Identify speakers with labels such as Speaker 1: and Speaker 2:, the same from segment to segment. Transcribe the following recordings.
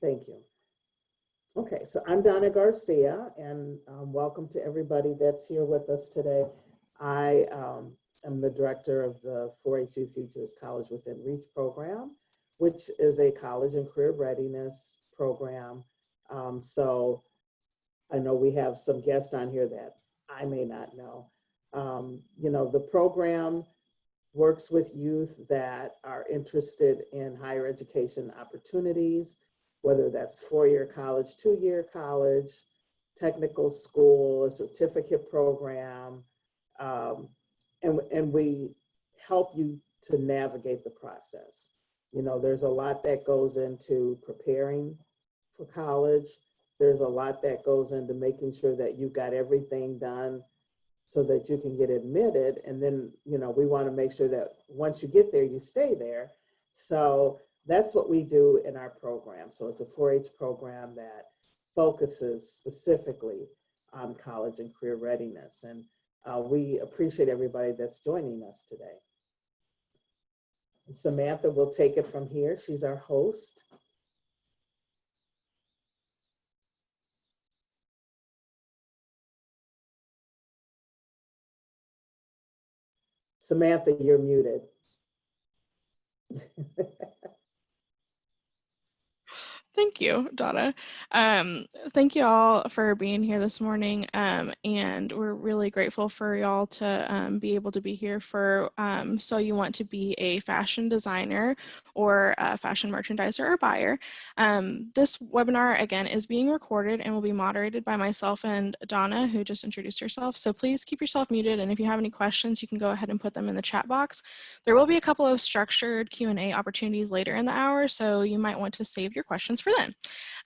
Speaker 1: Thank you. Okay, so I'm Donna Garcia, and welcome to everybody that's here with us today. I am the director of the 4-H Youth Futures College Within Reach program, which is a college and career readiness program. So I know we have some guests on here that I may not know. The program works with youth that are interested in higher education opportunities, whether that's four-year college, two-year college, technical school, a certificate program, and we help you to navigate the process. There's a lot that goes into preparing for college. There's a lot that goes into making sure that you got everything done so that you can get admitted. And then, we want to make sure that once you get there, you stay there. So that's what we do in our program. So it's a 4-H program that focuses specifically on college and career readiness. And we appreciate everybody that's joining us today. And Samantha will take it from here. She's our host. Samantha, you're muted.
Speaker 2: Thank you, Donna. Thank you all for being here this morning, and we're really grateful for y'all to be able to be here for So You Want to Be a Fashion Designer or a Fashion Merchandiser or Buyer. This webinar, again, is being recorded and will be moderated by myself and Donna, who just introduced herself. So please keep yourself muted, and if you have any questions, you can go ahead and put them in the chat box. There will be a couple of structured Q&A opportunities later in the hour, so you might want to save your questions for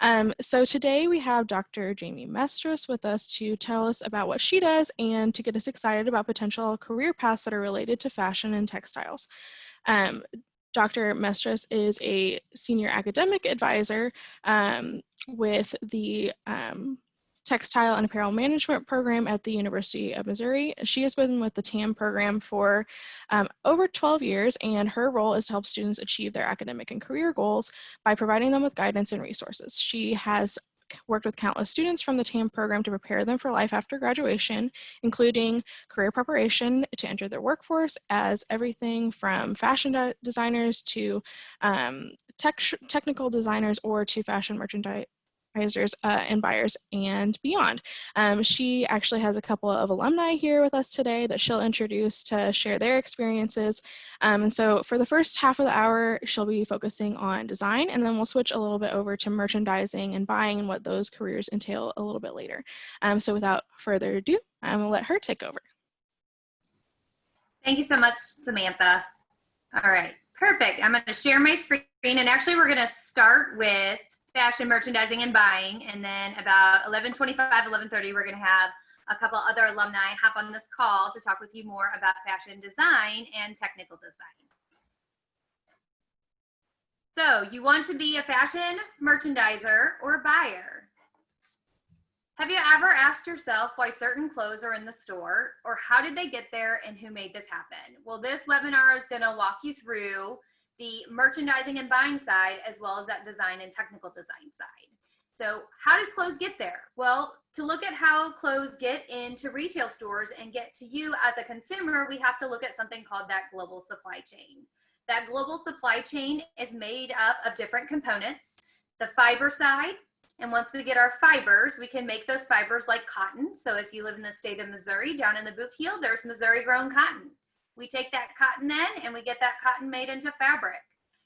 Speaker 2: then. So today we have Dr. Jamie Mestras with us to tell us about what she does and to get us excited about potential career paths that are related to fashion and textiles. Dr. Mestras is a senior academic advisor with the Textile and Apparel Management program at the University of Missouri. She has been with the TAM program for over 12 years, and her role is to help students achieve their academic and career goals by providing them with guidance and resources. She has worked with countless students from the TAM program to prepare them for life after graduation, including career preparation to enter their workforce as everything from fashion designers to technical designers or to fashion merchandisers and buyers and beyond. She actually has a couple of alumni here with us today that she'll introduce to share their experiences. And so for the first half of the hour, she'll be focusing on design, and then we'll switch a little bit over to merchandising and buying and what those careers entail a little bit later. So without further ado, I'm gonna let her take over.
Speaker 3: Thank you so much, Samantha. All right, perfect. I'm gonna share my screen, and actually we're gonna start with fashion merchandising and buying, and then about 11:25, 11:30, we're going to have a couple other alumni hop on this call to talk with you more about fashion design and technical design. So you want to be a fashion merchandiser or buyer? Have you ever asked yourself why certain clothes are in the store, or how did they get there and who made this happen? Well, this webinar is going to walk you through the merchandising and buying side, as well as that design and technical design side. So how did clothes get there? Well, to look at how clothes get into retail stores and get to you as a consumer, we have to look at something called that global supply chain. That global supply chain is made up of different components, the fiber side, and once we get our fibers, we can make those fibers like cotton. So if you live in the state of Missouri, down in the Boot Heel, there's Missouri grown cotton. We take that cotton then and we get that cotton made into fabric.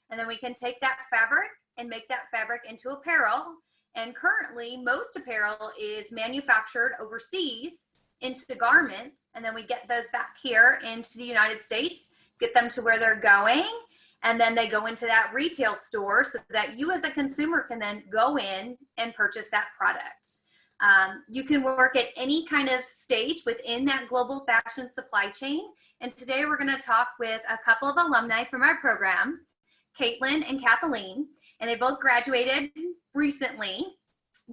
Speaker 3: And then we can take that fabric and make that fabric into apparel. And currently, most apparel is manufactured overseas into garments. And then we get those back here into the United States, get them to where they're going. And then they go into that retail store so that you as a consumer can then go in and purchase that product. You can work at any kind of stage within that global fashion supply chain. And today we're going to talk with a couple of alumni from our program, Caitlin and Kathleen, and they both graduated recently.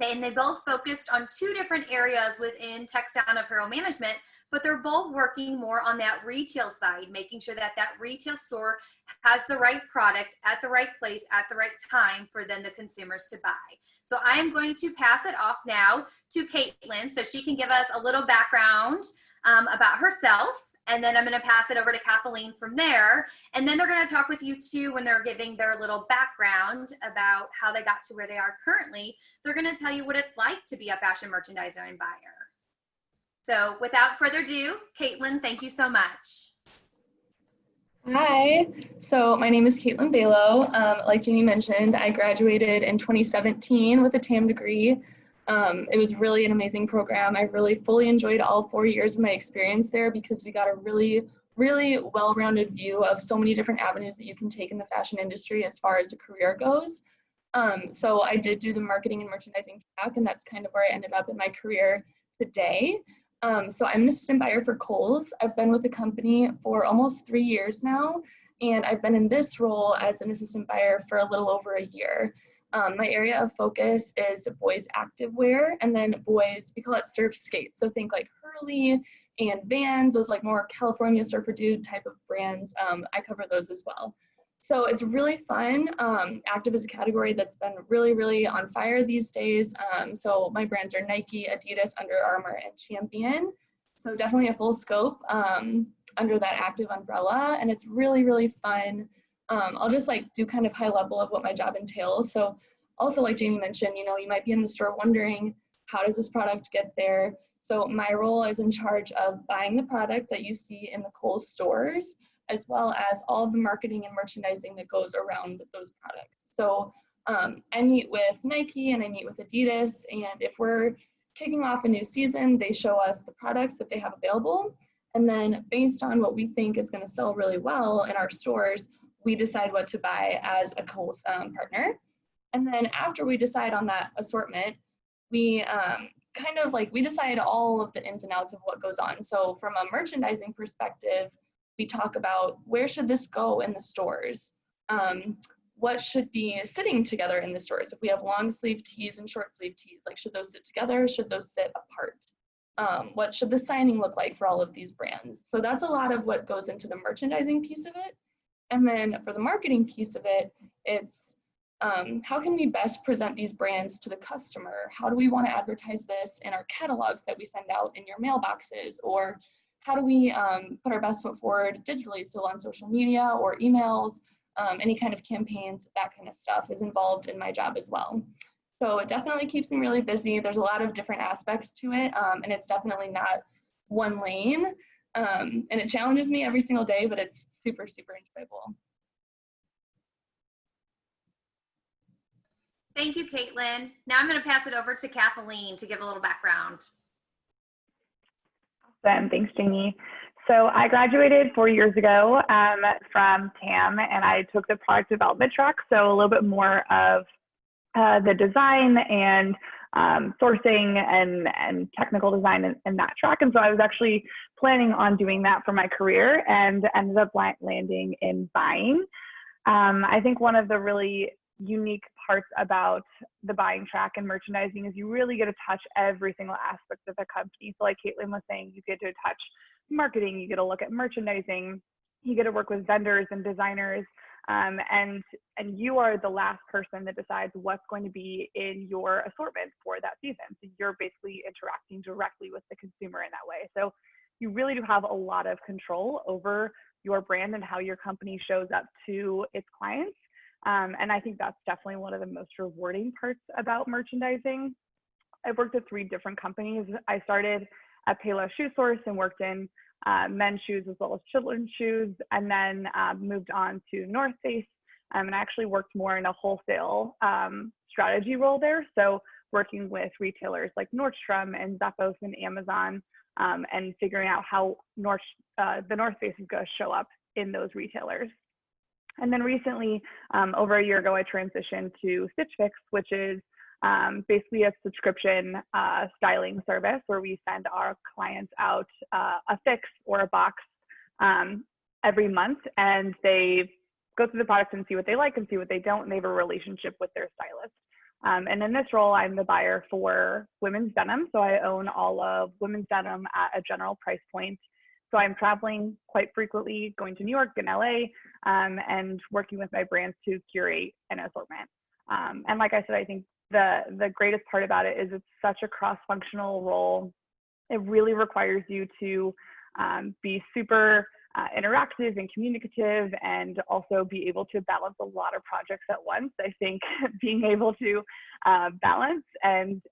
Speaker 3: And they both focused on two different areas within textile and apparel management, but they're both working more on that retail side, making sure that that retail store has the right product at the right place at the right time for then the consumers to buy. So I am going to pass it off now to Caitlin so she can give us a little background about herself. And then I'm going to pass it over to Kathleen from there. And then they're going to talk with you too when they're giving their little background about how they got to where they are currently. They're going to tell you what it's like to be a fashion merchandiser and buyer. So without further ado, Caitlin, thank you so much.
Speaker 4: Hi, so my name is Caitlin Balo. Like Jeannie mentioned, I graduated in 2017 with a TAM degree. It was really an amazing program. I really fully enjoyed all 4 years of my experience there because we got a really well-rounded view of so many different avenues that you can take in the fashion industry as far as a career goes. So I did do the marketing and merchandising track, and that's kind of where I ended up in my career today. So I'm an assistant buyer for Kohl's. I've been with the company for almost 3 years now, and I've been in this role as an assistant buyer for a little over a year. My area of focus is boys activewear, and then boys, we call it surf skates. So think like Hurley and Vans, those like more California surfer dude type of brands. I cover those as well. So it's really fun. Active is a category that's been really on fire these days. So my brands are Nike, Adidas, Under Armour, and Champion. So definitely a full scope under that active umbrella, and it's really fun. I'll just like do kind of high level of what my job entails. So also like Jamie mentioned, you know, you might be in the store wondering, how does this product get there? So my role is in charge of buying the product that you see in the Kohl's stores, as well as all of the marketing and merchandising that goes around those products. So I meet with Nike and I meet with Adidas, and if we're kicking off a new season, they show us the products that they have available. And then based on what we think is going to sell really well in our stores, we decide what to buy as a Kohl's partner. And then after we decide on that assortment, we we decide all of the ins and outs of what goes on. So from a merchandising perspective, we talk about where should this go in the stores? What should be sitting together in the stores? If we have long sleeve tees and short sleeve tees, like should those sit together? Should those sit apart? What should the signing look like for all of these brands? So that's a lot of what goes into the merchandising piece of it. And then for the marketing piece of it, it's how can we best present these brands to the customer? How do we want to advertise this in our catalogs that we send out in your mailboxes? Or how do we put our best foot forward digitally, so on social media or emails, any kind of campaigns, that kind of stuff is involved in my job as well. So it definitely keeps me really busy. There's a lot of different aspects to it, and it's definitely not one lane. And it challenges me every single day, but it's super enjoyable.
Speaker 3: Thank you, Caitlin. Now I'm going to pass it over to Kathleen to give a little background.
Speaker 5: Awesome. Thanks, Jamie. So I graduated 4 years ago from TAM, and I took the product development track, so a little bit more of the design and sourcing and technical design in that track. And so I was actually planning on doing that for my career and ended up landing in buying. I think one of the really unique parts about the buying track and merchandising is you really get to touch every single aspect of the company. So like Caitlin was saying, you get to touch marketing, you get to look at merchandising, you get to work with vendors and designers, and you are the last person that decides what's going to be in your assortment for that season. So you're basically interacting directly with the consumer in that way. So you really do have a lot of control over your brand and how your company shows up to its clients. And I think that's definitely one of the most rewarding parts about merchandising. I've worked at 3 different companies. I started at Payless Shoe Source and worked in men's shoes as well as children's shoes, and then moved on to North Face. And I actually worked more in a wholesale strategy role there. So working with retailers like Nordstrom and Zappos and Amazon, and figuring out how the North Face is going to show up in those retailers. And then recently, over a year ago, I transitioned to Stitch Fix, which is basically a subscription styling service where we send our clients out a fix or a box every month, and they go through the products and see what they like and see what they don't, and they have a relationship with their stylist. And in this role, I'm the buyer for women's denim. So I own all of women's denim at a general price point. So I'm traveling quite frequently, going to New York and LA, and working with my brands to curate an assortment. And like I said, I think the greatest part about it is it's such a cross-functional role. It really requires you to be super interactive and communicative, and also be able to balance a lot of projects at once. I think being able to balance and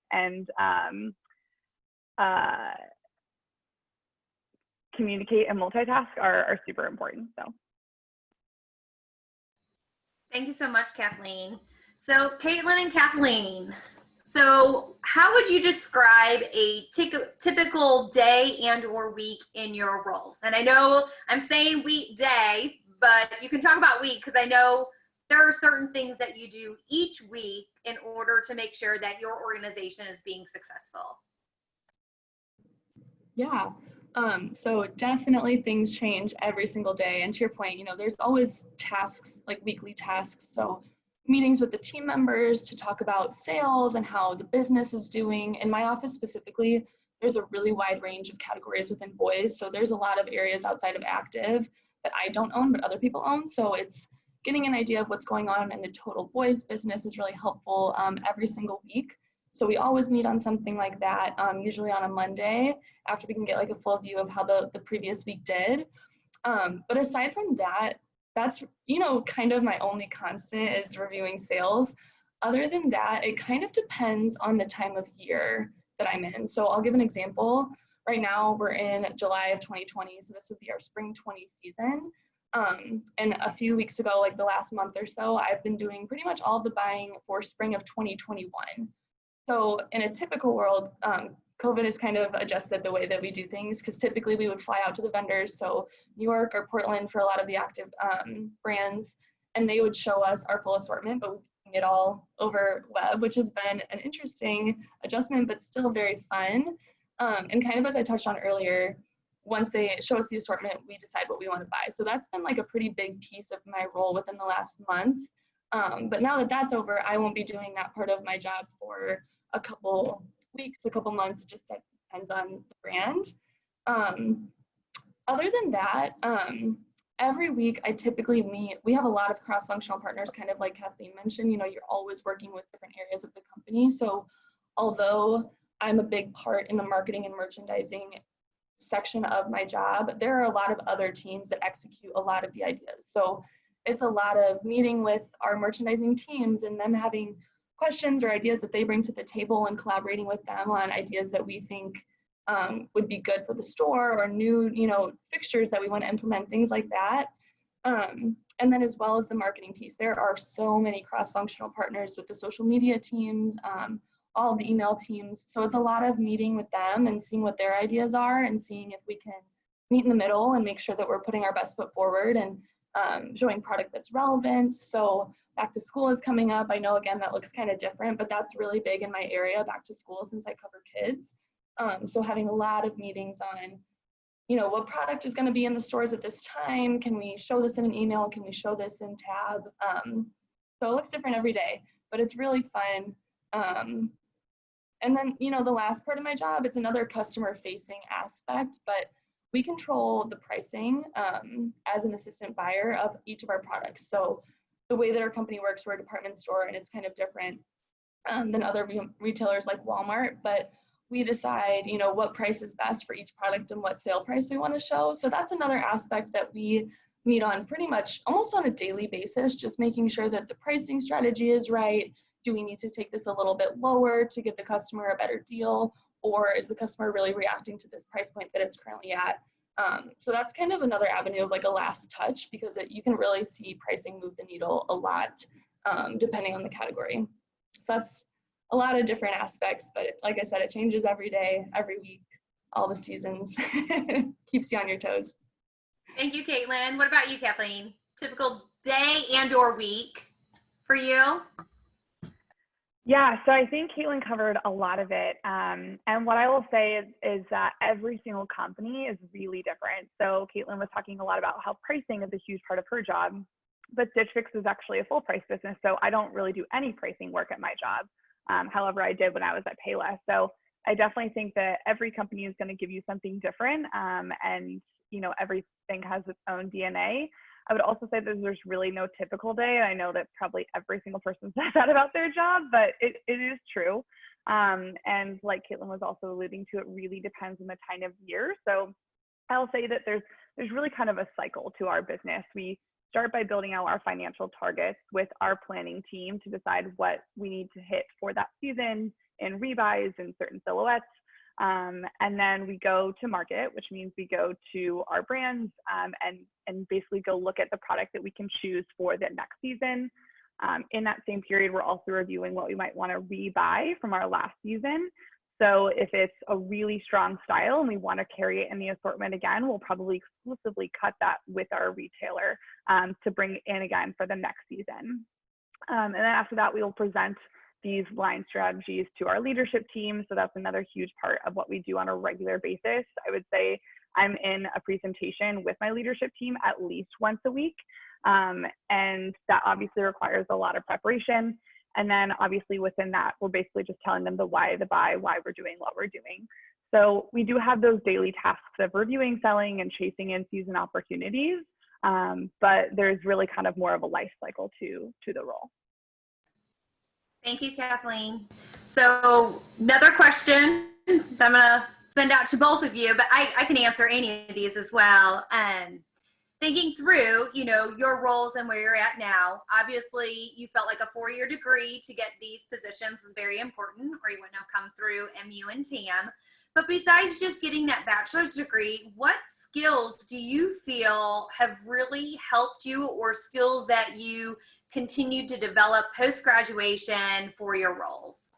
Speaker 5: communicate and multitask are super important. So.
Speaker 3: Thank you so much, Kathleen. So Caitlin and Kathleen, so how would you describe a typical day and or week in your roles? And I know I'm saying weekday, but you can talk about week, because I know there are certain things that you do each week in order to make sure that your organization is being successful.
Speaker 4: Yeah. So definitely things change every single day. And to your point, you know, there's always tasks, like weekly tasks. So meetings with the team members to talk about sales and how the business is doing. In my office specifically, there's a really wide range of categories within boys. So there's a lot of areas outside of active that I don't own, but other people own. So it's getting an idea of what's going on in the total boys business is really helpful every single week. So we always meet on something like that, usually on a Monday, after we can get like a full view of how the previous week did. But aside from that, that's, you know, kind of my only constant is reviewing sales. Other than that, it kind of depends on the time of year that I'm in. So I'll give an example. Right now we're in July of 2020, so this would be our spring 20 season. And a few weeks ago, like the last month or so, I've been doing pretty much all the buying for spring of 2021. So in a typical world, COVID has kind of adjusted the way that we do things, because typically we would fly out to the vendors, so New York or Portland for a lot of the active brands, and they would show us our full assortment, but we're doing it all over web, which has been an interesting adjustment, but still very fun. And kind of as I touched on earlier, once they show us the assortment, we decide what we want to buy. So that's been like a pretty big piece of my role within the last month. But now that that's over, I won't be doing that part of my job for a couple weeks, a couple months. It just depends on the brand. Other than that, every week I typically meet, we have a lot of cross-functional partners, kind of like Kathleen mentioned, you know, you're always working with different areas of the company. So although I'm a big part in the marketing and merchandising section of my job, there are a lot of other teams that execute a lot of the ideas. So it's a lot of meeting with our merchandising teams and them having questions or ideas that they bring to the table and collaborating with them on ideas that we think would be good for the store, or new, you know, fixtures that we want to implement, things like that. And then as well as the marketing piece, there are so many cross-functional partners with the social media teams, all the email teams. So it's a lot of meeting with them and seeing what their ideas are and seeing if we can meet in the middle and make sure that we're putting our best foot forward and showing product that's relevant. So back to school is coming up. I know, again, that looks kind of different, but that's really big in my area, back to school, since I cover kids. So having a lot of meetings on, you know, what product is going to be in the stores at this time? Can we show this in an email? Can we show this in tab? So it looks different every day, but it's really fun. And then, you know, the last part of my job, it's another customer facing aspect, but we control the pricing as an assistant buyer of each of our products. So the way that our company works, we're a department store, and it's kind of different than other retailers like Walmart, but we decide, you know, what price is best for each product and what sale price we want to show. So that's another aspect that we meet on pretty much almost on a daily basis, just making sure that the pricing strategy is right. Do we need to take this a little bit lower to give the customer a better deal? Or is the customer really reacting to this price point that it's currently at? So that's kind of another avenue of like a last touch, because you can really see pricing move the needle a lot depending on the category. So that's a lot of different aspects, but like I said, it changes every day, every week, all the seasons. Keeps you on your toes.
Speaker 3: Thank you, Caitlin. What about you, Kathleen? Typical day and or week for you?
Speaker 5: Yeah, so I think Caitlin covered a lot of it. And what I will say is that every single company is really different. So Caitlin was talking a lot about how pricing is a huge part of her job. but Stitch Fix is actually a full price business, so I don't really do any pricing work at my job. However, I did when I was at Payless. So I definitely think that every company is going to give you something different, and everything has its own DNA. I would also say that there's really no typical day. I know that probably every single person says that about their job, but it is true. And like Caitlin was also alluding to, it really depends on the time of year. So I'll say that there's really kind of a cycle to our business. We start by building out our financial targets with our planning team to decide what we need to hit for that season in rebuys and certain silhouettes. And then we go to market, which means we go to our brands and basically go look at the product that we can choose for the next season. In that same period, we're also reviewing what we might want to rebuy from our last season. So if it's a really strong style and we want to carry it in the assortment again, we'll probably exclusively cut that with our retailer to bring in again for the next season. And then after that, we will present these line strategies to our leadership team. So that's another huge part of what we do on a regular basis. I would say I'm in a presentation with my leadership team at least once a week. And that obviously requires a lot of preparation. And then obviously within that, we're basically just telling them the why, the buy, why we're doing what we're doing. So we do have those daily tasks of reviewing, selling, and chasing in season opportunities. But there's really kind of more of a life cycle to the role.
Speaker 3: Thank you, Kathleen. So another question that I'm gonna send out to both of you, but I can answer any of these as well. Thinking through, your roles and where you're at now, obviously you felt like a 4-year degree to get these positions was very important, or you wouldn't have come through MU and TAM. But besides just getting that bachelor's degree, what skills do you feel have really helped you, or skills that you continue to develop post-graduation for your roles?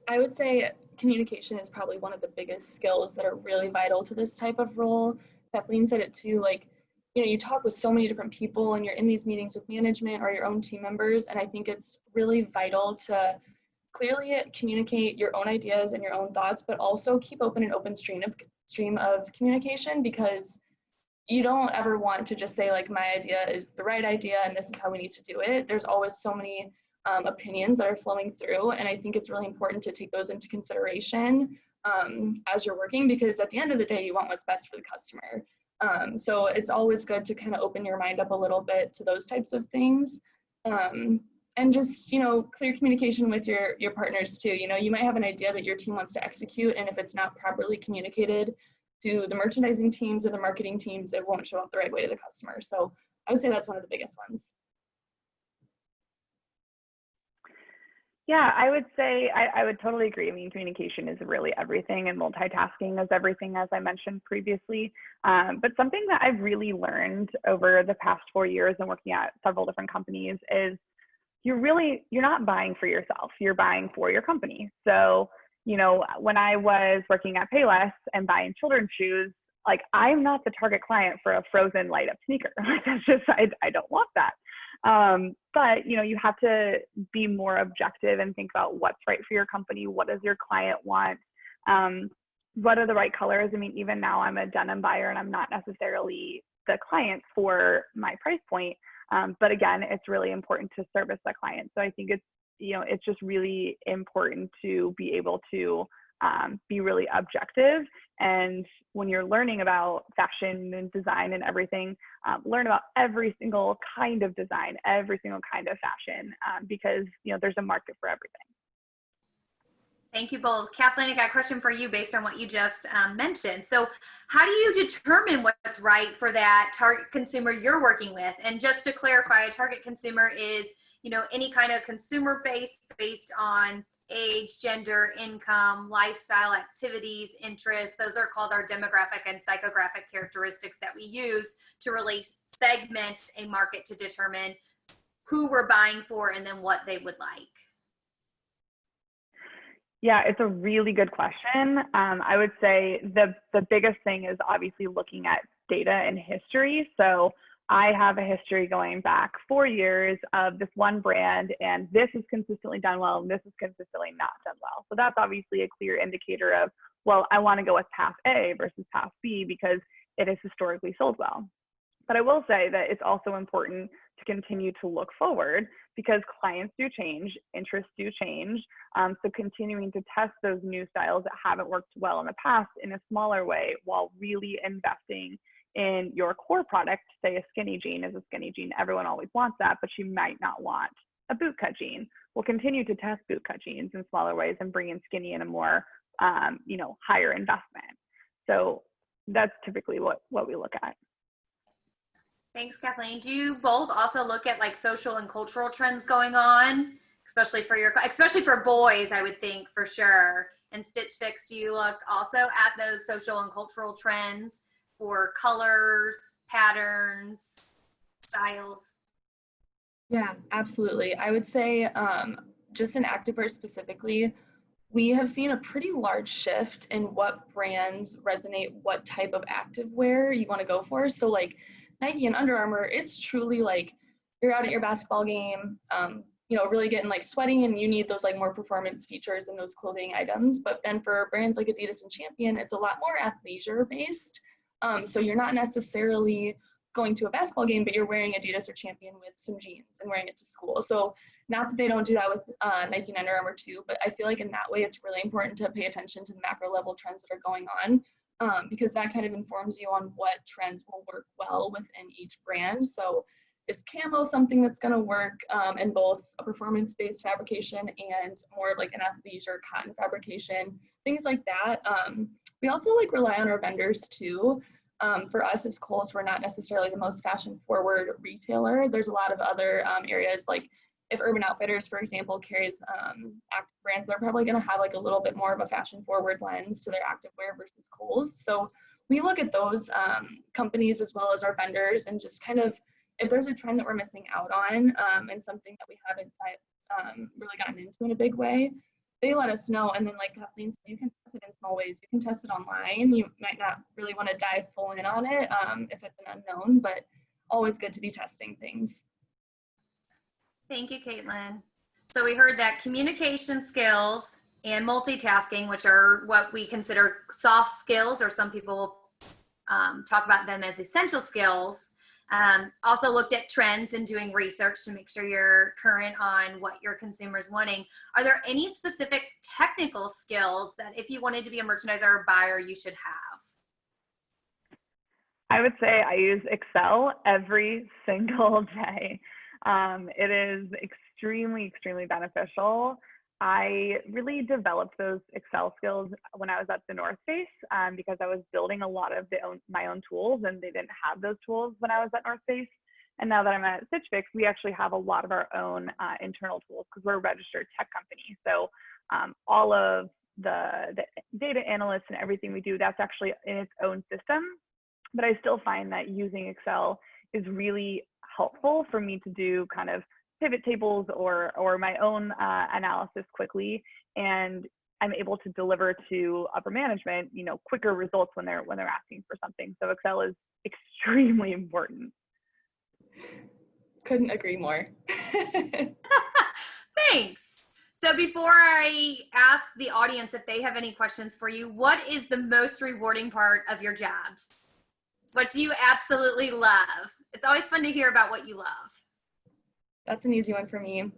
Speaker 4: I would say communication is probably one of the biggest skills that are really vital to this type of role. Kathleen said it too, you talk with so many different people and you're in these meetings with management or your own team members, and I think it's really vital to clearly communicate your own ideas and your own thoughts, but also keep open an open stream of communication, because you don't ever want to just say my idea is the right idea and this is how we need to do it. There's always so many opinions that are flowing through, and I think it's really important to take those into consideration as you're working, because at the end of the day, you want what's best for the customer. So it's always good to kind of open your mind up a little bit to those types of things. And just, clear communication with your partners too. You might have an idea that your team wants to execute, and if it's not properly communicated to the merchandising teams or the marketing teams, it won't show up the right way to the customer. So I would say that's one of the biggest ones.
Speaker 5: Yeah, I would say I would totally agree. I mean, communication is really everything, and multitasking is everything, as I mentioned previously. But something that I've really learned over the past 4 years and working at several different companies is you're not buying for yourself, you're buying for your company. So, when I was working at Payless and buying children's shoes, I'm not the target client for a frozen light up sneaker. That's just, I don't want that. But you have to be more objective and think about what's right for your company. What does your client want? What are the right colors? I mean, even now I'm a denim buyer and I'm not necessarily the client for my price point. But again, it's really important to service the client. So I think it's just really important to be able to be really objective. And when you're learning about fashion and design and everything, learn about every single kind of design, every single kind of fashion, because there's a market for everything.
Speaker 3: Thank you both. Kathleen, I got a question for you based on what you just mentioned. So how do you determine what's right for that target consumer you're working with? And just to clarify, a target consumer is, any kind of consumer base based on age, gender, income, lifestyle, activities, interests. Those are called our demographic and psychographic characteristics that we use to really segment a market to determine who we're buying for and then what they would like.
Speaker 5: Yeah, it's a really good question. I would say the biggest thing is obviously looking at data and history. So I have a history going back 4 years of this one brand, and this is consistently done well, and this is consistently not done well. So that's obviously a clear indicator of, well, I want to go with path A versus path B because it has historically sold well. But I will say that it's also important to continue to look forward because clients do change, interests do change. So continuing to test those new styles that haven't worked well in the past in a smaller way while really investing in your core product. Say a skinny jean is a skinny jean. Everyone always wants that, but you might not want a bootcut jean. We'll continue to test bootcut jeans in smaller ways and bring in skinny in a more, higher investment. So that's typically what we look at.
Speaker 3: Thanks, Kathleen. Do you both also look at like social and cultural trends going on, especially for boys, I would think for sure. And Stitch Fix, do you look also at those social and cultural trends for colors, patterns, styles?
Speaker 4: Yeah, absolutely. I would say just in activewear specifically, we have seen a pretty large shift in what brands resonate, what type of activewear you want to go for. So like Nike and Under Armour, it's truly like you're out at your basketball game, really getting like sweaty and you need those like more performance features in those clothing items. But then for brands like Adidas and Champion, it's a lot more athleisure based. So you're not necessarily going to a basketball game, but you're wearing Adidas or Champion with some jeans and wearing it to school. So not that they don't do that with Nike and Under Armour too, but I feel like in that way, it's really important to pay attention to the macro level trends that are going on because that kind of informs you on what trends will work well within each brand. So is camo something that's going to work in both a performance-based fabrication and more of like an athleisure cotton fabrication, things like that. We also like rely on our vendors too. For us as Kohl's, we're not necessarily the most fashion-forward retailer. There's a lot of other areas, like if Urban Outfitters, for example, carries active brands, they're probably going to have like a little bit more of a fashion-forward lens to their activewear versus Kohl's. So we look at those companies as well as our vendors and just kind of, if there's a trend that we're missing out on and something that we haven't really gotten into in a big way, they let us know. And then like Kathleen said, you can test it in small ways. You can test it online. You might not really want to dive full in on it if it's an unknown, but always good to be testing things.
Speaker 3: Thank you, Caitlin. So we heard that communication skills and multitasking, which are what we consider soft skills, or some people talk about them as essential skills. Also looked at trends and doing research to make sure you're current on what your consumer's wanting. Are there any specific technical skills that if you wanted to be a merchandiser or buyer, you should have?
Speaker 5: I would say I use Excel every single day. It is extremely, extremely beneficial. I really developed those Excel skills when I was at the North Face because I was building a lot of my own tools, and they didn't have those tools when I was at North Face. And now that I'm at Stitch Fix, we actually have a lot of our own internal tools because we're a registered tech company. So all of the data analysts and everything we do, that's actually in its own system. But I still find that using Excel is really helpful for me to do kind of pivot tables or my own analysis quickly, and I'm able to deliver to upper management, quicker results when they're asking for something. So Excel is extremely important.
Speaker 4: Couldn't agree more.
Speaker 3: Thanks. So before I ask the audience if they have any questions for you, what is the most rewarding part of your jobs? What do you absolutely love? It's always fun to hear about what you love.
Speaker 4: That's an easy one for me.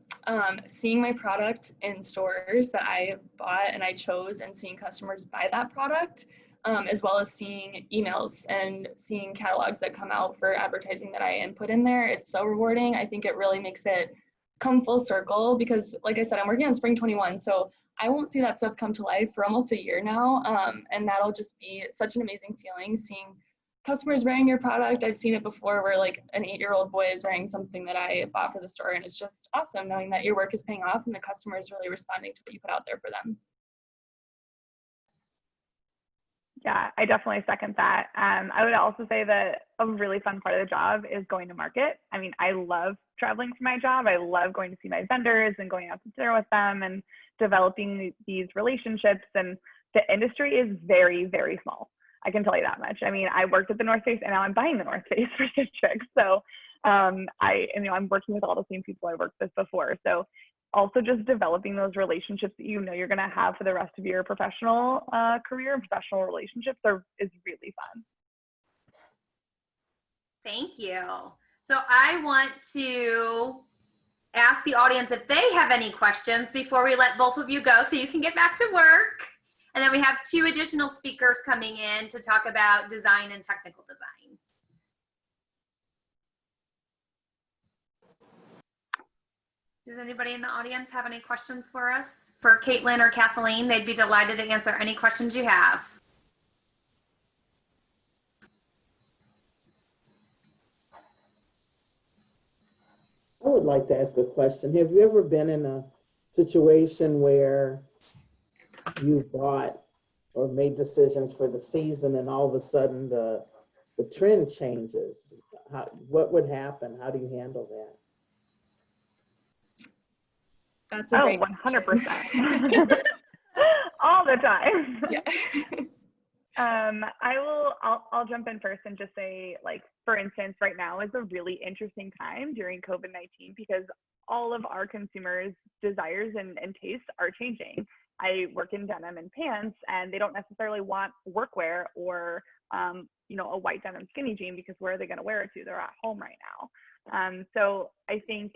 Speaker 4: Seeing my product in stores that I bought and I chose, and seeing customers buy that product, as well as seeing emails and seeing catalogs that come out for advertising that I input in there. It's so rewarding. I think it really makes it come full circle because, like I said, I'm working on spring 21, so I won't see that stuff come to life for almost a year now, and that'll just be such an amazing feeling, seeing customers wearing your product. I've seen it before where like an 8-year-old boy is wearing something that I bought for the store, and it's just awesome knowing that your work is paying off and the customer is really responding to what you put out there for them.
Speaker 5: Yeah, I definitely second that. I would also say that a really fun part of the job is going to market. I mean, I love traveling for my job. I love going to see my vendors and going out to dinner with them and developing these relationships. And the industry is very, very small. I can tell you that much. I mean, I worked at the North Face and now I'm buying the North Face for Stitch Fix. So I'm working with all the same people I worked with before. So also just developing those relationships that you're going to have for the rest of your professional career and professional relationships is really fun.
Speaker 3: Thank you. So I want to ask the audience if they have any questions before we let both of you go so you can get back to work. And then we have 2 additional speakers coming in to talk about design and technical design. Does anybody in the audience have any questions for us? For Caitlin or Kathleen, they'd be delighted to answer any questions you have.
Speaker 1: I would like to ask a question. Have you ever been in a situation where you bought or made decisions for the season and all of a sudden the trend changes? What would happen? How do you handle that?
Speaker 4: That's a great
Speaker 5: 100%. All the time.
Speaker 4: Yeah.
Speaker 5: I'll jump in first and just say, like, for instance, right now is a really interesting time during COVID-19 because all of our consumers' desires and tastes are changing. I work in denim and pants, and they don't necessarily want workwear or, a white denim skinny jean because where are they going to wear it to? They're at home right now. So I think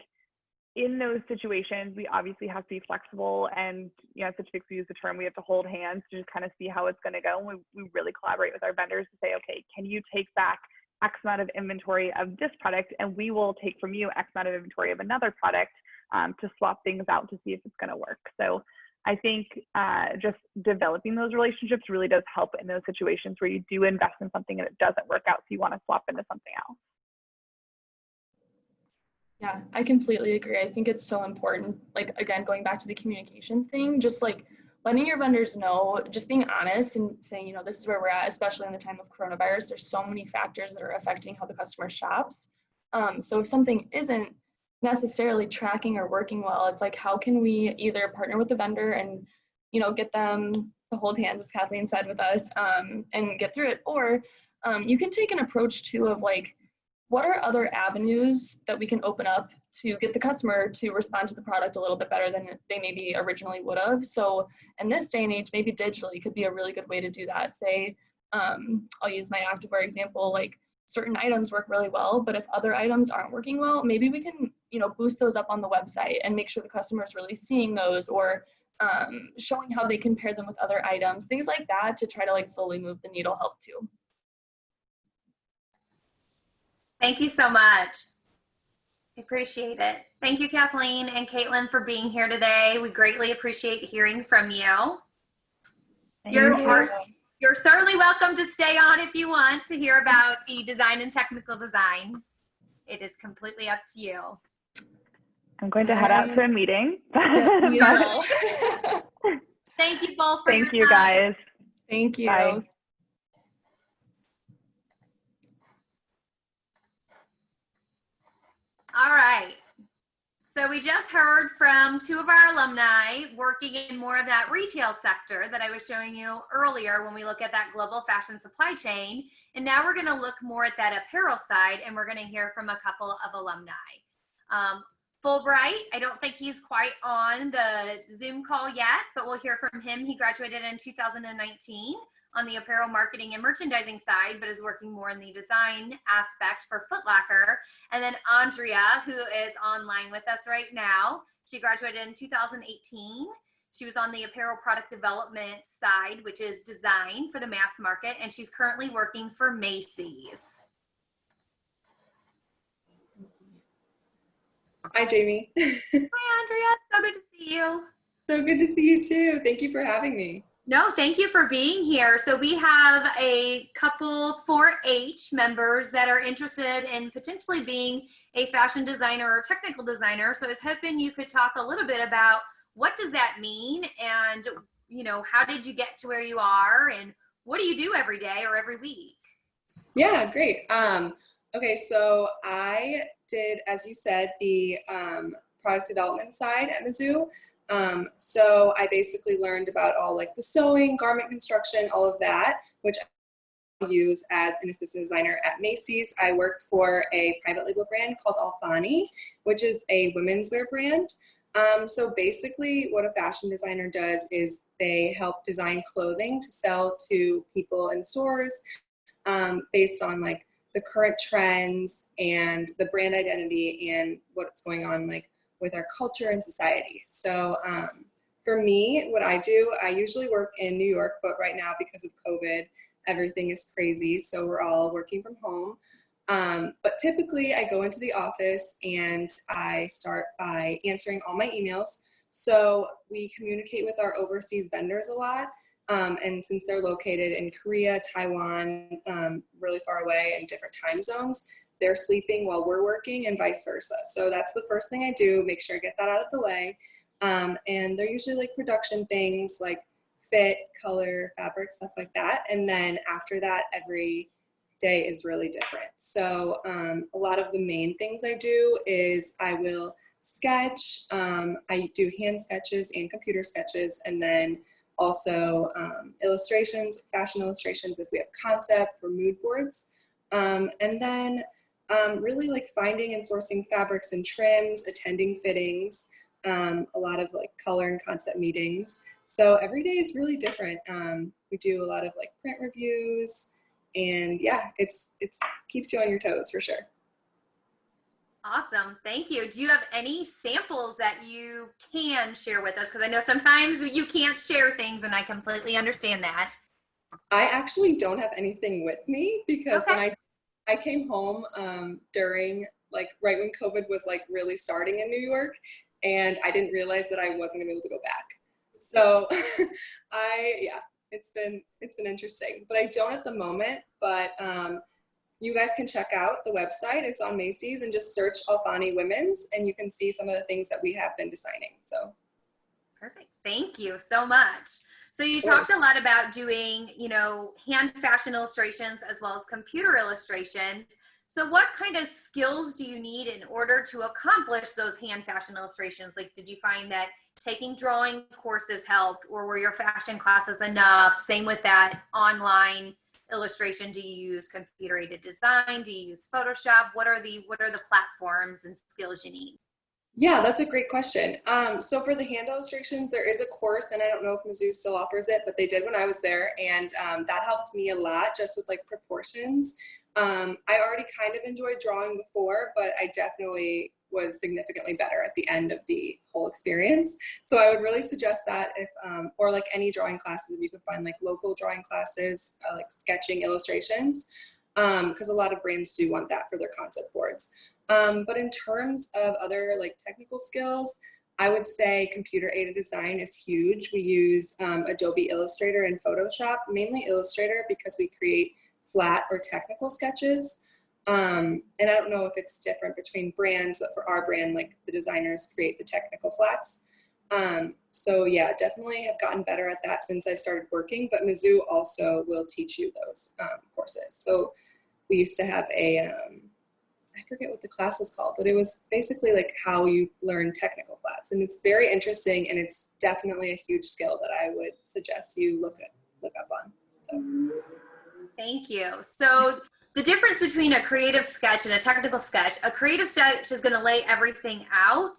Speaker 5: in those situations, we obviously have to be flexible, and such we use the term, we have to hold hands to just kind of see how it's going to go. And we really collaborate with our vendors to say, okay, can you take back X amount of inventory of this product, and we will take from you X amount of inventory of another product to swap things out to see if it's going to work. So I think just developing those relationships really does help in those situations where you do invest in something and it doesn't work out, so you want to swap into something else.
Speaker 4: Yeah, I completely agree. I think it's so important, like, again, going back to the communication thing, just like letting your vendors know, just being honest and saying, this is where we're at, especially in the time of coronavirus. There's so many factors that are affecting how the customer shops. So if something isn't necessarily tracking or working well, it's like, how can we either partner with the vendor and, get them to hold hands, as Kathleen said, with us and get through it. Or you can take an approach too of like, what are other avenues that we can open up to get the customer to respond to the product a little bit better than they maybe originally would have? So in this day and age, maybe digitally could be a really good way to do that. Say, I'll use my Activewear example, like certain items work really well, but if other items aren't working well, maybe we can, boost those up on the website and make sure the customer is really seeing those, or showing how they compare them with other items, things like that to try to like slowly move the needle help too.
Speaker 3: Thank you so much. I appreciate it. Thank you, Kathleen and Caitlin, for being here today. We greatly appreciate hearing from you. You're certainly welcome to stay on if you want to hear about the design and technical design. It is completely up to you.
Speaker 5: I'm going to head out to a meeting.
Speaker 4: Yeah,
Speaker 3: Thank you both for your time.
Speaker 5: Thank you, guys.
Speaker 4: Thank you.
Speaker 5: Bye.
Speaker 3: All right. So we just heard from 2 of our alumni working in more of that retail sector that I was showing you earlier when we look at that global fashion supply chain. And now we're going to look more at that apparel side, and we're going to hear from a couple of alumni. Fulbright, I don't think he's quite on the Zoom call yet, but we'll hear from him. He graduated in 2019 on the apparel marketing and merchandising side, but is working more in the design aspect for Foot Locker. And then Andrea, who is online with us right now, she graduated in 2018. She was on the apparel product development side, which is design for the mass market, and she's currently working for Macy's.
Speaker 6: Hi, Jamie.
Speaker 3: Hi, Andrea. So good to see you.
Speaker 6: So good to see you too. Thank you for having me.
Speaker 3: No, thank you for being here. So we have a couple 4-H members that are interested in potentially being a fashion designer or technical designer. So I was hoping you could talk a little bit about what does that mean, and how did you get to where you are, and what do you do every day or every week?
Speaker 6: Yeah, great. Okay, so I did, as you said, the product development side at Mizzou. So I basically learned about all like the sewing, garment construction, all of that, which I use as an assistant designer at Macy's. I worked for a private label brand called Alfani, which is a women's wear brand. So basically what a fashion designer does is they help design clothing to sell to people in stores based on like the current trends and the brand identity and what's going on like with our culture and society. So for me, what I do, I usually work in New York, but right now because of COVID, everything is crazy. So we're all working from home. But typically I go into the office and I start by answering all my emails. So we communicate with our overseas vendors a lot. And since they're located in Korea, Taiwan, really far away in different time zones, they're sleeping while we're working and vice versa. So that's the first thing I do, make sure I get that out of the way. And they're usually like production things like fit, color, fabric, stuff like that. And then after that, every day is really different. So a lot of the main things I do is I will sketch. I do hand sketches and computer sketches, and then also illustrations, fashion illustrations if we have concept or mood boards. And then really like finding and sourcing fabrics and trims, attending fittings, a lot of like color and concept meetings. So every day is really different. We do a lot of like print reviews, and yeah, it's keeps you on your toes for sure.
Speaker 3: Awesome. Thank you. Do you have any samples that you can share with us? Because I know sometimes you can't share things, and I completely understand that.
Speaker 6: I actually don't have anything with me because
Speaker 3: Okay.
Speaker 6: when I came home during like right when COVID was like really starting in New York, and I didn't realize that I wasn't gonna be able to go back. So yeah, it's been interesting, but I don't at the moment. But you guys can check out the website. It's on Macy's, and just search Alfani Women's, and you can see some of the things that we have been designing. So
Speaker 3: Perfect. Thank you so much. So you talked a lot about doing, hand fashion illustrations as well as computer illustrations. So what kind of skills do you need in order to accomplish those hand fashion illustrations? Like, did you find that taking drawing courses helped, or were your fashion classes enough? Same with that online illustration. Do you use computer aided design? Do you use Photoshop? What are the platforms and skills you need?
Speaker 6: yeah, that's a great question. So for the hand illustrations, there is a course, and I don't know if Mizzou still offers it, but they did when I was there, and that helped me a lot just with like proportions. I already kind of enjoyed drawing before, but I definitely was significantly better at the end of the whole experience. So I would really suggest that if, or like any drawing classes, if you could find like local drawing classes, like sketching illustrations, because a lot of brands do want that for their concept boards. But in terms of other like technical skills, I would say computer aided design is huge. We use Adobe Illustrator and Photoshop, mainly Illustrator because we create flat or technical sketches. And I don't know if it's different between brands, but for our brand, like the designers create the technical flats. So yeah, definitely have gotten better at that since I started working, but Mizzou also will teach you those courses. So we used to have a, I forget what the class was called, but it was basically like how you learn technical flats, and it's very interesting, and it's definitely a huge skill that I would suggest you look up on. So.
Speaker 3: Thank you. So the difference between a creative sketch and a technical sketch, a creative sketch is going to lay everything out,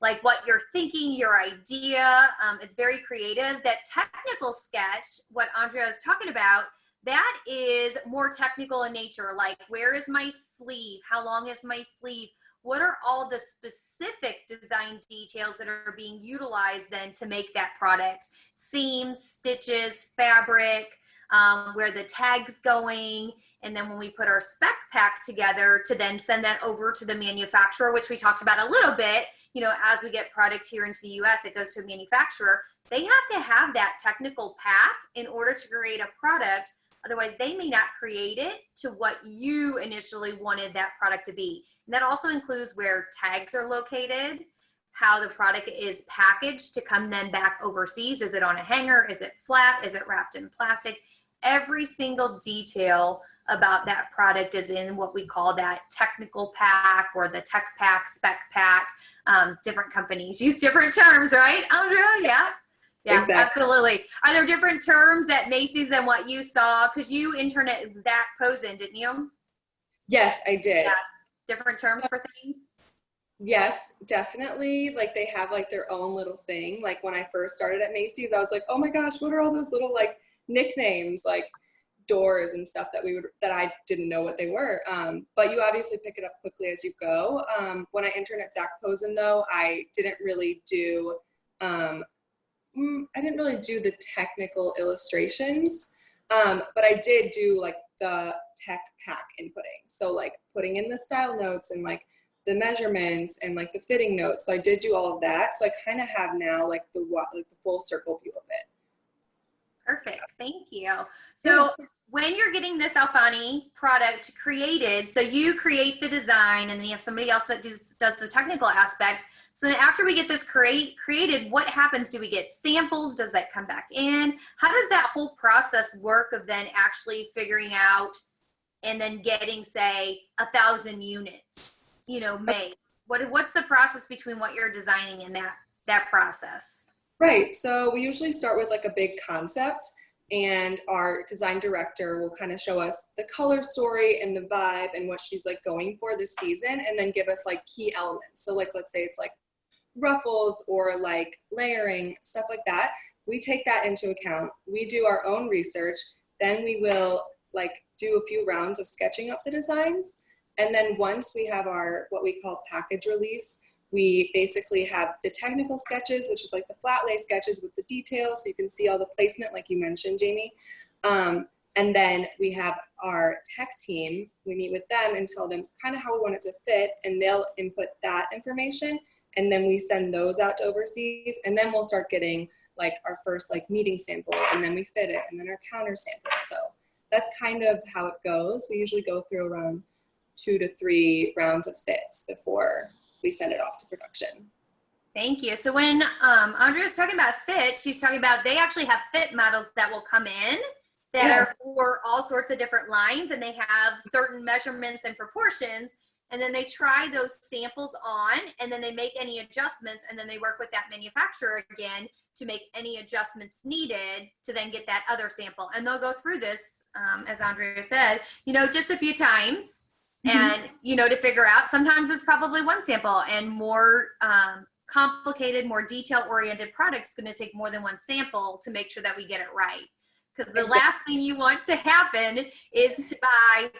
Speaker 3: like what you're thinking, your idea. It's very creative. That technical sketch, what Andrea is talking about, that is more technical in nature. Like, where is my sleeve? How long is my sleeve? What are all the specific design details that are being utilized then to make that product? Seams, stitches, fabric, where the tag's going, and then when we put our spec pack together to then send that over to the manufacturer, which we talked about a little bit, as we get product here into the US, it goes to a manufacturer. They have to have that technical pack in order to create a product. Otherwise, they may not create it to what you initially wanted that product to be. And that also includes where tags are located, how the product is packaged to come then back overseas. Is it on a hanger? Is it flat? Is it wrapped in plastic? Every single detail about that product is in what we call that technical pack or the tech pack, spec pack. Different companies use different terms, right, Andrea? Yeah. Yeah, exactly. Absolutely. Are there different terms at Macy's than what you saw? Because you interned at Zach Posen, didn't you?
Speaker 6: Yes, I did.
Speaker 3: Yes. Different terms for things?
Speaker 6: Yes, definitely. Like they have like their own little thing. Like when I first started at Macy's, I was like, oh my gosh, what are all those little like nicknames? Like doors and stuff that I didn't know what they were. But you obviously pick it up quickly as you go. When I interned at Zach Posen though, I didn't really do the technical illustrations, but I did do like the tech pack inputting. So like putting in the style notes and like the measurements and like the fitting notes. So I did do all of that. So I kind of have now like the full circle view of it.
Speaker 3: Perfect. Thank you. So when you're getting this Alfani product created, so you create the design and then you have somebody else that does the technical aspect. So then after we get this created, what happens? Do we get samples? Does that come back in? How does that whole process work of then actually figuring out and then getting, say, 1,000 units, made? What's the process between what you're designing and that process?
Speaker 6: Right. So we usually start with like a big concept, and our design director will kind of show us the color story and the vibe and what she's like going for this season, and then give us like key elements. So like, let's say it's like ruffles or like layering, stuff like that. We take that into account. We do our own research. Then we will like do a few rounds of sketching up the designs. And then once we have our, what we call package release, we basically have the technical sketches, which is like the flat lay sketches with the details, so you can see all the placement like you mentioned, Jamie. And then we have our tech team. We meet with them and tell them kind of how we want it to fit, and they'll input that information. And then we send those out to overseas, and then we'll start getting like our first like meeting sample, and then we fit it, and then our counter sample. So that's kind of how it goes. We usually go through around 2 to 3 rounds of fits before we send it off to production.
Speaker 3: Thank you. So when Andrea's talking about fit, she's talking about they actually have fit models that will come in that are for all sorts of different lines, and they have certain measurements and proportions, and then they try those samples on, and then they make any adjustments, and then they work with that manufacturer again to make any adjustments needed to then get that other sample. And they'll go through this, as Andrea said, just a few times. And, to figure out, sometimes it's probably one sample, and more complicated, more detail-oriented products going to take more than one sample to make sure that we get it right. Because the last thing you want to happen is to buy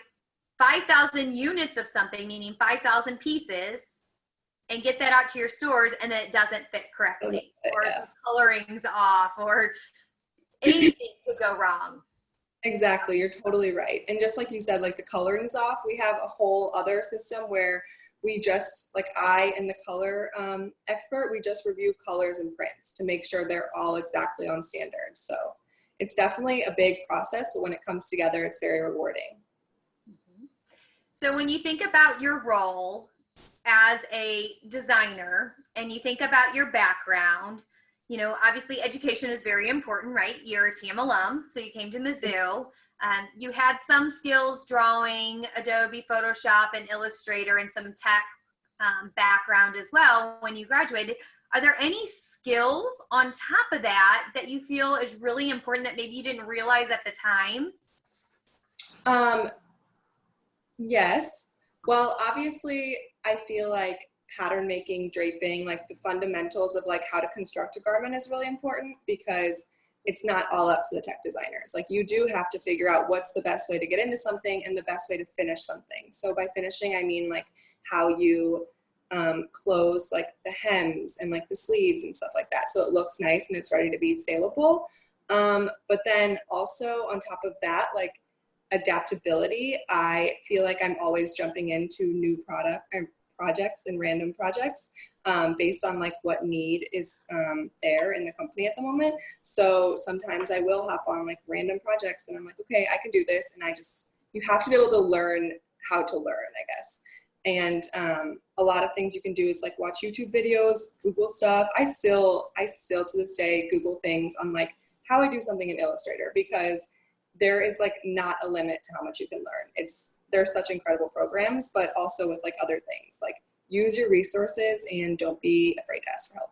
Speaker 3: 5,000 units of something, meaning 5,000 pieces, and get that out to your stores, and then it doesn't fit correctly, or the coloring's off, or anything could go wrong.
Speaker 6: Exactly, you're totally right. And just like you said, like the coloring's off, we have a whole other system where we just, like I and the color expert, we just review colors and prints to make sure they're all exactly on standard. So it's definitely a big process, but when it comes together, it's very rewarding.
Speaker 3: So when you think about your role as a designer and you think about your background, obviously education is very important, right? You're a TAM alum, so you came to Mizzou. You had some skills drawing, Adobe, Photoshop, and Illustrator, and some tech background as well when you graduated. Are there any skills on top of that that you feel is really important that maybe you didn't realize at the time?
Speaker 6: Yes. Well, obviously, I feel like pattern making, draping, like the fundamentals of like how to construct a garment is really important, because it's not all up to the tech designers. Like you do have to figure out what's the best way to get into something and the best way to finish something. So by finishing, I mean like how you close like the hems and like the sleeves and stuff like that, so it looks nice and it's ready to be saleable. But then also on top of that, like adaptability, I feel like I'm always jumping into new projects and random projects based on like what need is there in the company at the moment. So sometimes I will hop on like random projects and I'm like, okay, I can do this. And you have to be able to learn how to learn, I guess. And a lot of things you can do is like watch YouTube videos, Google stuff. I still to this day Google things on like how I do something in Illustrator, because there is like not a limit to how much you can learn. There's such incredible programs, but also with like other things, like use your resources and don't be afraid to ask for help.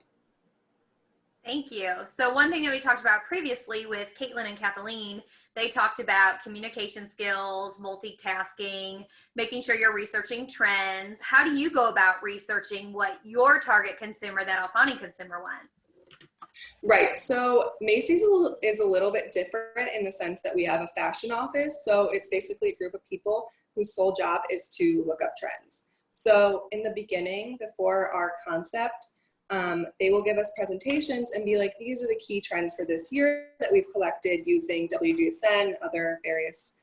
Speaker 3: Thank you. So one thing that we talked about previously with Caitlin and Kathleen, they talked about communication skills, multitasking, making sure you're researching trends. How do you go about researching what your target consumer, that Alfani consumer, wants?
Speaker 6: Right. So Macy's is a little bit different in the sense that we have a fashion office. So it's basically a group of people whose sole job is to look up trends. So in the beginning, before our concept, they will give us presentations and be like, these are the key trends for this year that we've collected using WGSN, other various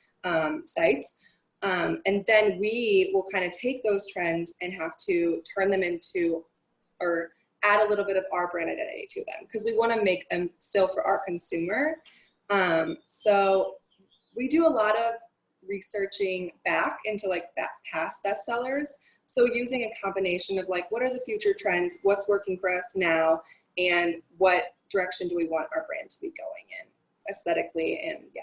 Speaker 6: sites. And then we will kind of take those trends and have to turn them into, or add a little bit of our brand identity to them, because we want to make them still for our consumer. So we do a lot of researching back into like past bestsellers. So using a combination of like, what are the future trends, what's working for us now, and what direction do we want our brand to be going in aesthetically, and yeah.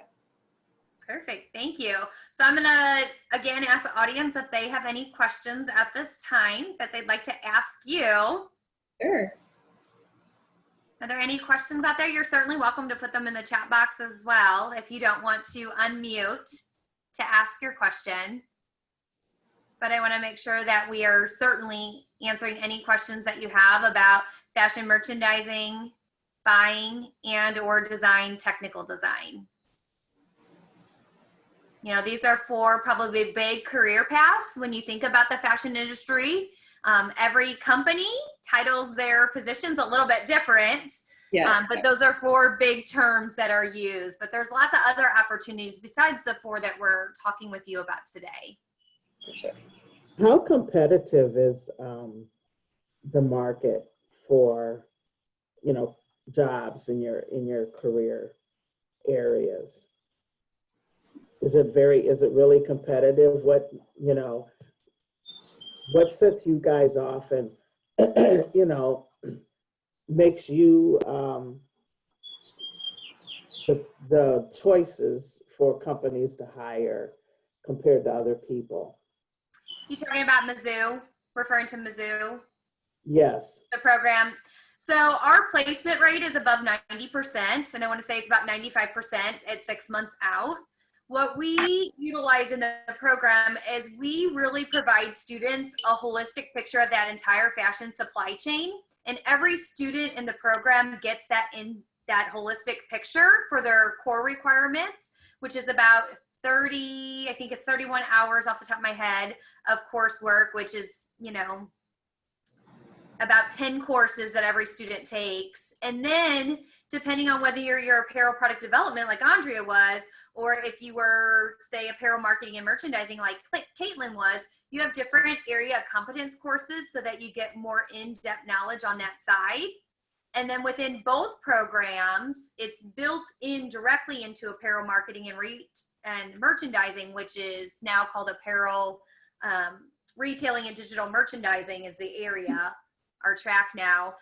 Speaker 3: Perfect, thank you. So I'm gonna, again, ask the audience if they have any questions at this time that they'd like to ask you.
Speaker 6: Sure.
Speaker 3: Are there any questions out there? You're certainly welcome to put them in the chat box as well if you don't want to unmute to ask your question. But I want to make sure that we are certainly answering any questions that you have about fashion merchandising, buying, and or design, technical design. You know, these are four probably big career paths when you think about the fashion industry. Every company titles their positions a little bit different,
Speaker 6: Yes.
Speaker 3: but those are four big terms that are used. But there's lots of other opportunities besides the four that we're talking with you about today.
Speaker 6: For sure.
Speaker 1: How competitive is the market for, you know, jobs in your career areas? Is it really competitive? What, you know, what sets you guys off and, you know, makes you the choices for companies to hire compared to other people?
Speaker 3: You talking about Mizzou, referring to Mizzou?
Speaker 1: Yes.
Speaker 3: The program. So our placement rate is above 90%, and I want to say it's about 95% at 6 months out. What we utilize in the program is we really provide students a holistic picture of that entire fashion supply chain, and every student in the program gets that holistic picture for their core requirements, which is about 30, I think it's 31 hours off the top of my head of coursework, which is, you know, about 10 courses that every student takes. And then depending on whether you're apparel product development like Andrea was, or if you were, say, apparel marketing and merchandising like Caitlin was, you have different area competence courses so that you get more in-depth knowledge on that side. And then within both programs, it's built in directly into apparel marketing and merchandising, which is now called apparel retailing and digital merchandising is the area, our track now.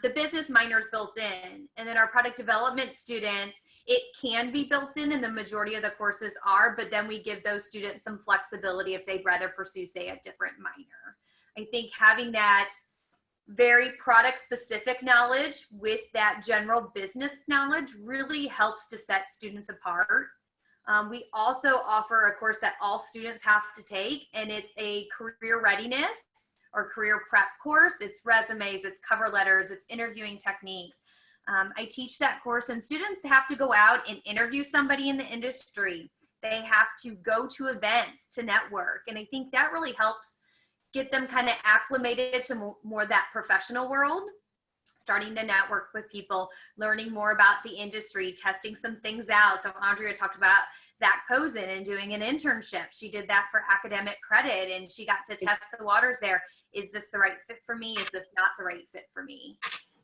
Speaker 3: The business minor is built in, and then our product development students, it can be built in, and the majority of the courses are, but then we give those students some flexibility if they'd rather pursue, say, a different minor. I think having that very product specific knowledge with that general business knowledge really helps to set students apart. We also offer a course that all students have to take, and it's a career readiness or career prep course. It's resumes, it's cover letters, it's interviewing techniques. I teach that course, and students have to go out and interview somebody in the industry. They have to go to events to network, and I think that really helps get them kind of acclimated to more that professional world, starting to network with people, learning more about the industry, testing some things out. So Andrea talked about Zach Posen and doing an internship. She did that for academic credit, and she got to test the waters there. Is this the right fit for me? Is this not the right fit for me?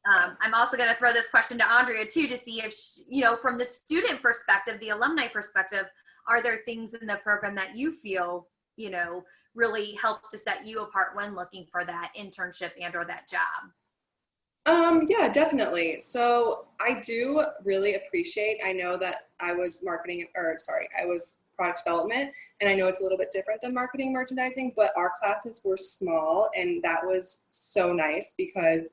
Speaker 3: I'm also going to throw this question to Andrea too, to see if, you know, from the student perspective, the alumni perspective, are there things in the program that you feel, you know, really help to set you apart when looking for that internship and or that job?
Speaker 6: Yeah, definitely. So I do really appreciate, I know that I was I was product development, and I know it's a little bit different than marketing and merchandising, but our classes were small, and that was so nice because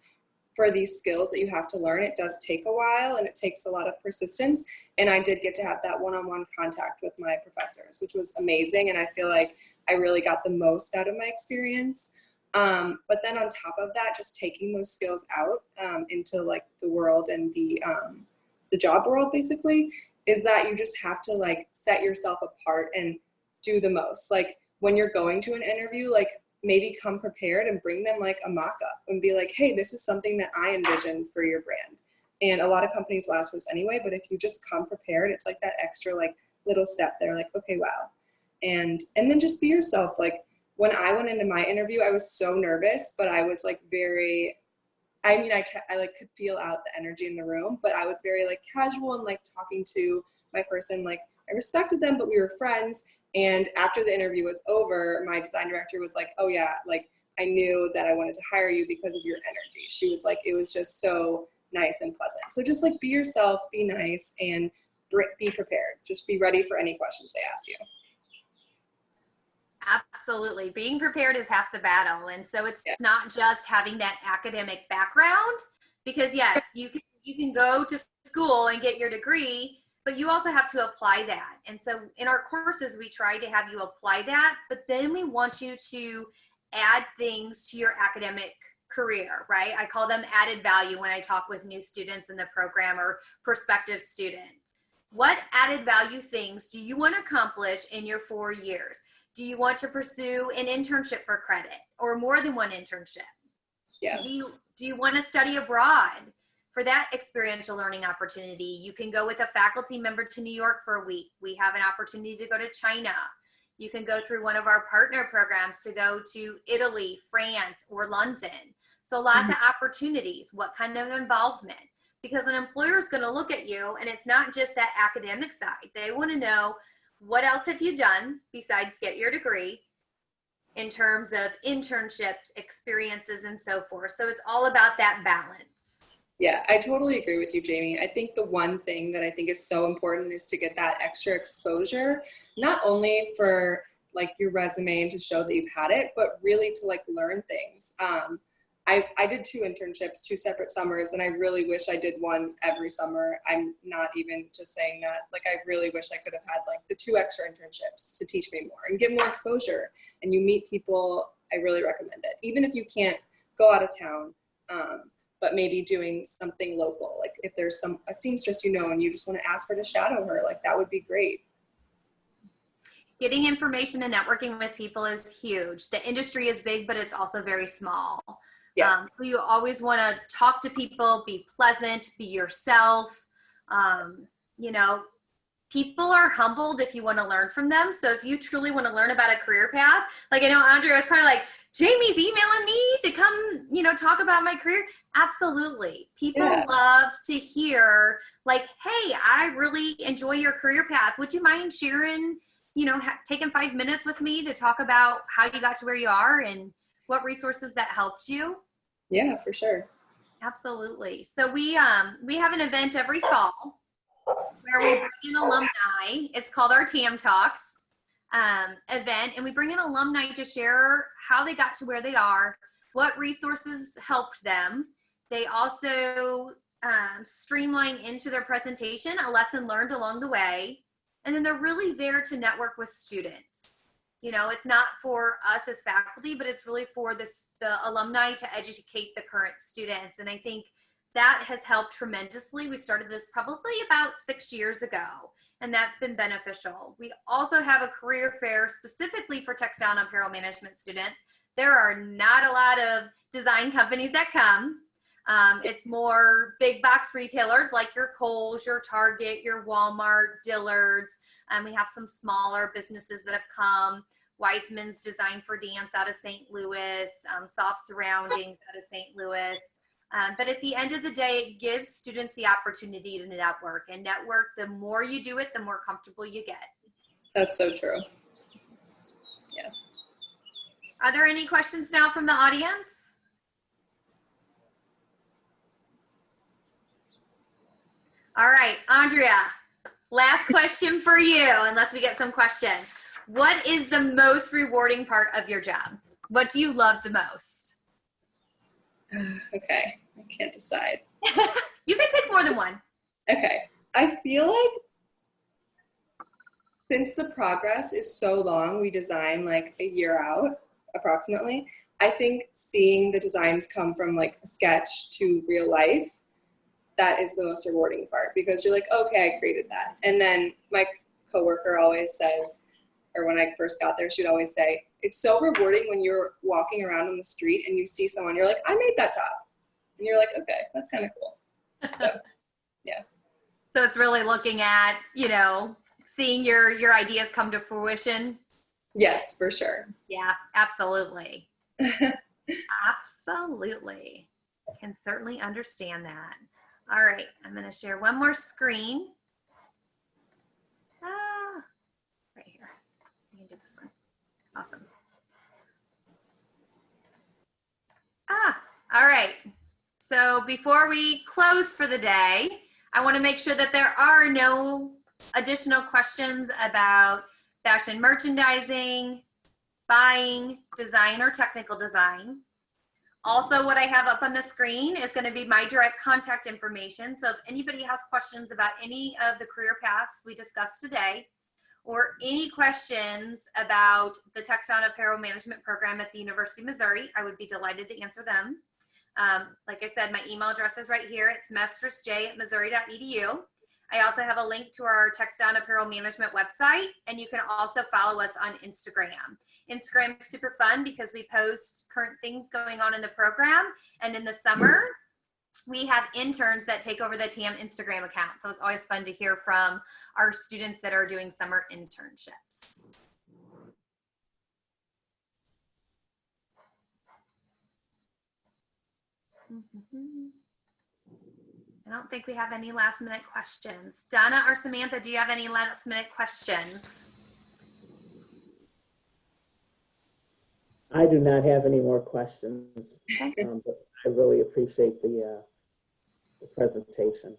Speaker 6: for these skills that you have to learn, it does take a while and it takes a lot of persistence. And I did get to have that one-on-one contact with my professors, which was amazing. And I feel like I really got the most out of my experience. But then on top of that, just taking those skills out into like the world and the job world basically, is that you just have to like set yourself apart and do the most. Like when you're going to an interview, like maybe come prepared and bring them like a mock-up and be like, hey, this is something that I envisioned for your brand. And a lot of companies will ask for this anyway, but if you just come prepared, it's like that extra like little step there, like, okay, wow. And then just be yourself. Like when I went into my interview, I was so nervous, but I was like very, I mean, I like could feel out the energy in the room, but I was very like casual and like talking to my person. Like I respected them, but we were friends. And after the interview was over, my design director was like, oh yeah, like I knew that I wanted to hire you because of your energy. She was like, it was just so nice and pleasant. So just like be yourself, be nice, and be prepared. Just be ready for any questions they ask you.
Speaker 3: Absolutely. Being prepared is half the battle. And so it's not just having that academic background, because yes, you can go to school and get your degree, but you also have to apply that. And so in our courses, we try to have you apply that, but then we want you to add things to your academic career, right? I call them added value when I talk with new students in the program or prospective students. What added value things do you want to accomplish in your 4 years? Do you want to pursue an internship for credit or more than one internship?
Speaker 6: Yeah.
Speaker 3: Do you want to study abroad? For that experiential learning opportunity, you can go with a faculty member to New York for a week. We have an opportunity to go to China. You can go through one of our partner programs to go to Italy, France, or London. So lots of opportunities. What kind of involvement? Because an employer is going to look at you, and it's not just that academic side. They want to know, what else have you done besides get your degree in terms of internships, experiences, and so forth. So it's all about that balance.
Speaker 6: Yeah, I totally agree with you, Jamie. I think the one thing that I think is so important is to get that extra exposure, not only for like your resume and to show that you've had it, but really to like learn things. I did 2 internships, 2 separate summers, and I really wish I did one every summer. I'm not even just saying that. Like, I really wish I could have had like the 2 extra internships to teach me more and get more exposure. And you meet people, I really recommend it. Even if you can't go out of town, but maybe doing something local. Like if there's a seamstress you know and you just want to ask her to shadow her, like that would be great.
Speaker 3: Getting information and networking with people is huge. The industry is big, but it's also very small.
Speaker 6: Yes.
Speaker 3: So you always want to talk to people, be pleasant, be yourself. You know, people are humbled if you want to learn from them. So if you truly want to learn about a career path, like I know Andrea was probably like, Jamie's emailing me to come, you know, talk about my career. Absolutely. People love to hear like, hey, I really enjoy your career path. Would you mind sharing, you know, taking 5 minutes with me to talk about how you got to where you are and what resources that helped you?
Speaker 6: Yeah, for sure.
Speaker 3: Absolutely. So we have an event every fall where we bring in alumni. It's called our TAM Talks event, and we bring in alumni to share how they got to where they are, what resources helped them. They also streamline into their presentation a lesson learned along the way, and then they're really there to network with students. You know, it's not for us as faculty, but it's really for the alumni to educate the current students. And I think that has helped tremendously. We started this probably about 6 years ago, and that's been beneficial. We also have a career fair specifically for textile and apparel management students. There are not a lot of design companies that come. It's more big box retailers like your Kohl's, your Target, your Walmart, Dillard's. We have some smaller businesses that have come. Wiseman's Design for Dance out of St. Louis, Soft Surroundings out of St. Louis. But at the end of the day, it gives students the opportunity to network. And network, the more you do it, the more comfortable you get.
Speaker 6: That's so true. Yeah.
Speaker 3: Are there any questions now from the audience? All right, Andrea, last question for you, unless we get some questions. What is the most rewarding part of your job? What do you love the most?
Speaker 6: Okay, I can't decide.
Speaker 3: You can pick more than one.
Speaker 6: Okay, I feel like since the progress is so long, we design like a year out approximately. I think seeing the designs come from like a sketch to real life, that is the most rewarding part, because you're like, okay, I created that. And then my coworker always says, or when I first got there, she'd always say, it's so rewarding when you're walking around on the street and you see someone, you're like, I made that top. And you're like, okay, that's kind of cool. So, yeah.
Speaker 3: So it's really looking at, you know, seeing your ideas come to fruition.
Speaker 6: Yes, for sure.
Speaker 3: Yeah, absolutely. Absolutely. I can certainly understand that. All right, I'm going to share one more screen. Right here. I can do this one. Awesome. All right. So before we close for the day, I want to make sure that there are no additional questions about fashion merchandising, buying, design, or technical design. Also, what I have up on the screen is going to be my direct contact information. So if anybody has questions about any of the career paths we discussed today, or any questions about the textile and apparel management program at the University of Missouri, I would be delighted to answer them. Like I said, my email address is right here. It's mistressj@missouri.edu. I also have a link to our textile and apparel management website, and you can also follow us on Instagram. Instagram is super fun because we post current things going on in the program, and in the summer, we have interns that take over the TAM Instagram account. So it's always fun to hear from our students that are doing summer internships. I don't think we have any last minute questions. Donna or Samantha, do you have any last minute questions?
Speaker 1: I do not have any more questions,
Speaker 3: Okay.
Speaker 1: but I really appreciate the presentation.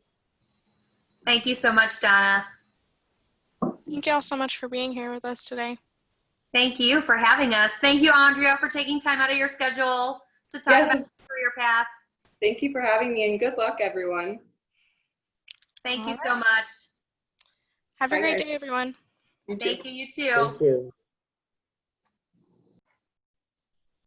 Speaker 3: Thank you so much, Donna.
Speaker 2: Thank you all so much for being here with us today.
Speaker 3: Thank you for having us. Thank you, Andrea, for taking time out of your schedule to talk
Speaker 6: Yes.
Speaker 3: about your career path.
Speaker 6: Thank you for having me, and good luck, everyone.
Speaker 3: Thank you
Speaker 2: All
Speaker 3: so much.
Speaker 2: Have a
Speaker 6: Bye,
Speaker 2: great
Speaker 6: guys.
Speaker 2: day, everyone.
Speaker 6: You too.
Speaker 3: Thank you, you too.
Speaker 1: Thank you.